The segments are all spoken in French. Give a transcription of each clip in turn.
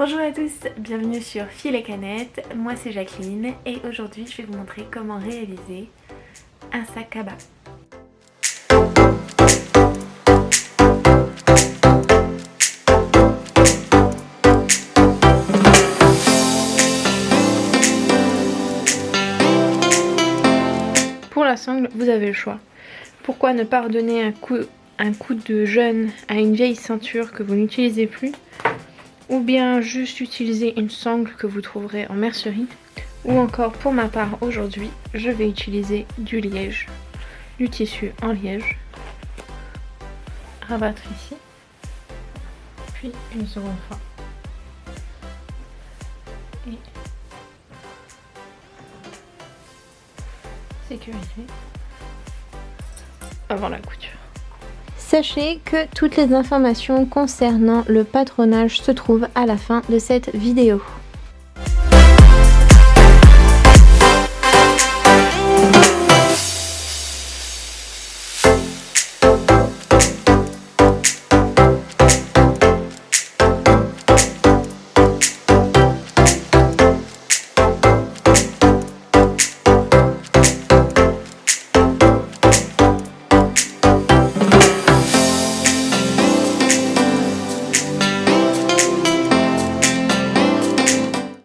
Bonjour à tous, bienvenue sur Fil et Canettes, moi c'est Jacqueline et aujourd'hui je vais vous montrer comment réaliser un sac à bas. Pour la sangle, vous avez le choix. Pourquoi ne pas redonner un coup de jeune à une vieille ceinture que vous n'utilisez plus, ou bien juste utiliser une sangle que vous trouverez en mercerie, ou encore pour ma part aujourd'hui je vais utiliser du liège, du tissu en liège, rabattre ici, puis une seconde fois et sécuriser avant la couture. Sachez que toutes les informations concernant le patronage se trouvent à la fin de cette vidéo.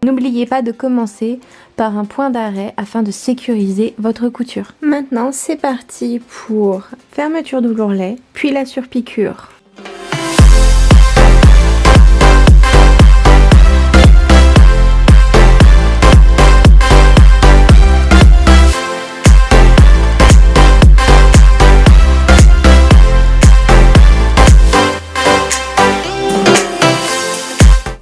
N'oubliez pas de commencer par un point d'arrêt afin de sécuriser votre couture. Maintenant, c'est parti pour fermeture de l'ourlet, puis la surpiqûre.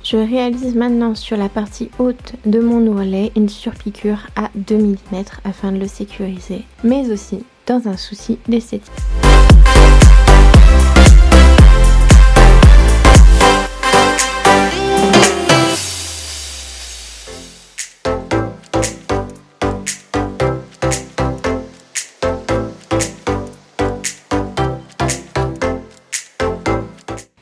Je réalise maintenant sur la partie haute de mon ourlet une surpiqûre à 2 mm afin de le sécuriser, mais aussi dans un souci d'esthétique.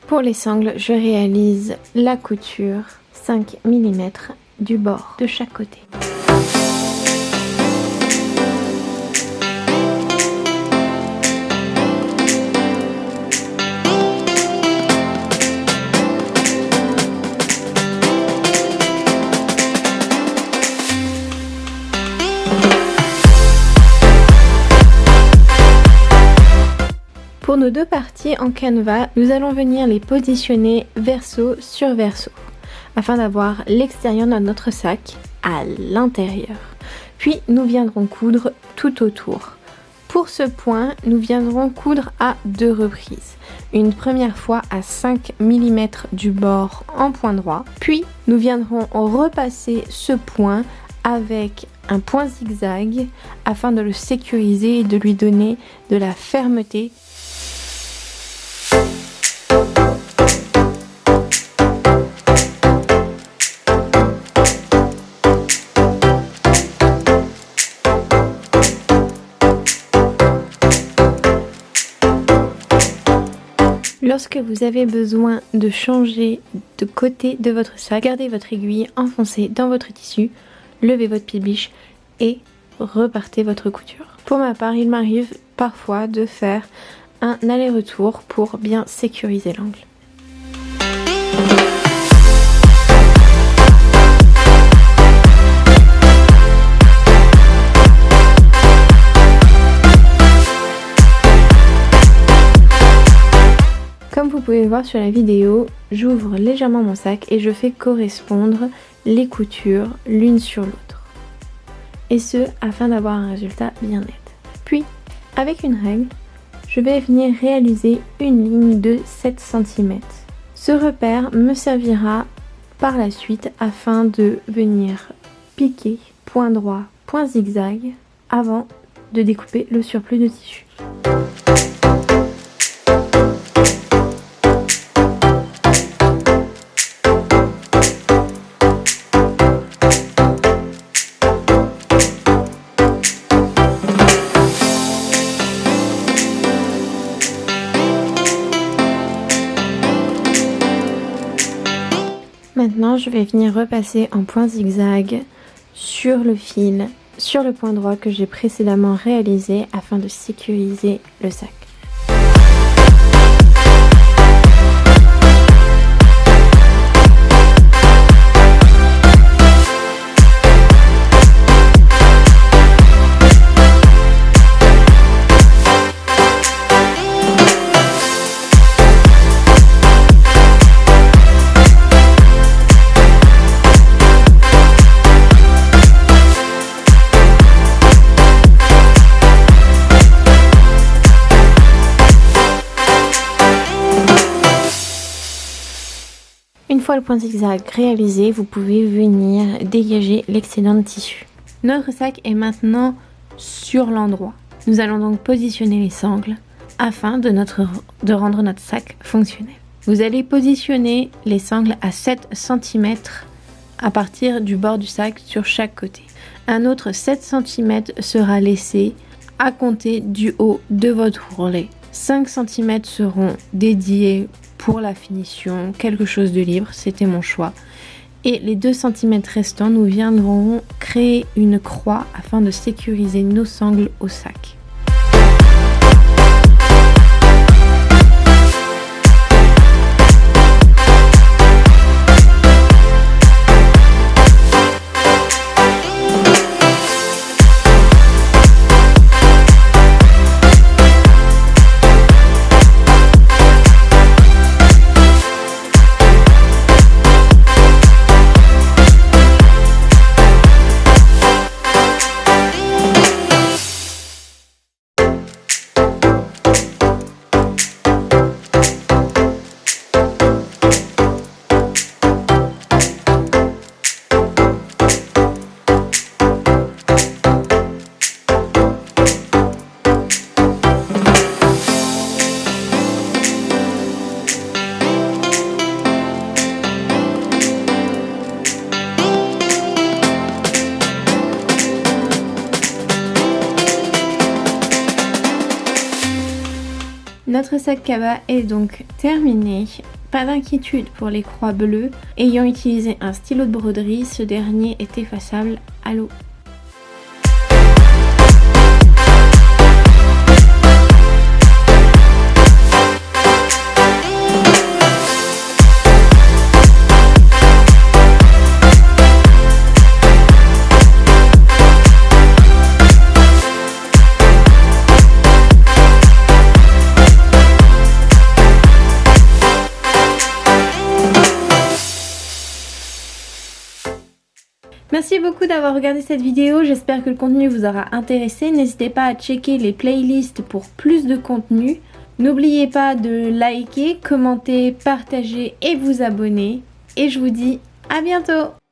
Pour les sangles, je réalise la couture 5 mm du bord de chaque côté. Pour nos deux parties en canevas, nous allons venir les positionner verso sur verso afin d'avoir l'extérieur de notre sac à l'intérieur. Puis nous viendrons coudre tout autour. Pour ce point, nous viendrons coudre à 2 reprises. Une première fois à 5 mm du bord en point droit, puis nous viendrons repasser ce point avec un point zigzag afin de le sécuriser et de lui donner de la fermeté. Lorsque vous avez besoin de changer de côté de votre sac, gardez votre aiguille enfoncée dans votre tissu, levez votre pied-biche et repartez votre couture. Pour ma part, il m'arrive parfois de faire un aller-retour pour bien sécuriser l'angle. Comme vous pouvez le voir sur la vidéo, j'ouvre légèrement mon sac et je fais correspondre les coutures l'une sur l'autre. Et ce, afin d'avoir un résultat bien net. Puis, avec une règle, je vais venir réaliser une ligne de 7 cm. Ce repère me servira par la suite afin de venir piquer point droit, point zigzag avant de découper le surplus de tissu. maintenant, je vais venir repasser en point zigzag sur le fil, sur le point droit que j'ai précédemment réalisé afin de sécuriser le sac. Une fois le point zigzag réalisé, vous pouvez venir dégager l'excédent de tissu. Notre sac est maintenant sur l'endroit. Nous allons donc positionner les sangles afin de rendre notre sac fonctionnel. Vous allez positionner les sangles à 7 cm à partir du bord du sac sur chaque côté. Un autre 7 cm sera laissé à compter du haut de votre ourlet. 5 cm seront dédiés pour la finition, quelque chose de libre, c'était mon choix. Et les 2 cm restants, nous viendrons créer une croix afin de sécuriser nos sangles au sac. Notre sac cabas est donc terminé. Pas d'inquiétude pour les croix bleues. Ayant utilisé un stylo de broderie, ce dernier est effaçable à l'eau. Merci beaucoup d'avoir regardé cette vidéo, j'espère que le contenu vous aura intéressé. N'hésitez pas à checker les playlists pour plus de contenu. N'oubliez pas de liker, commenter, partager et vous abonner. Et je vous dis à bientôt!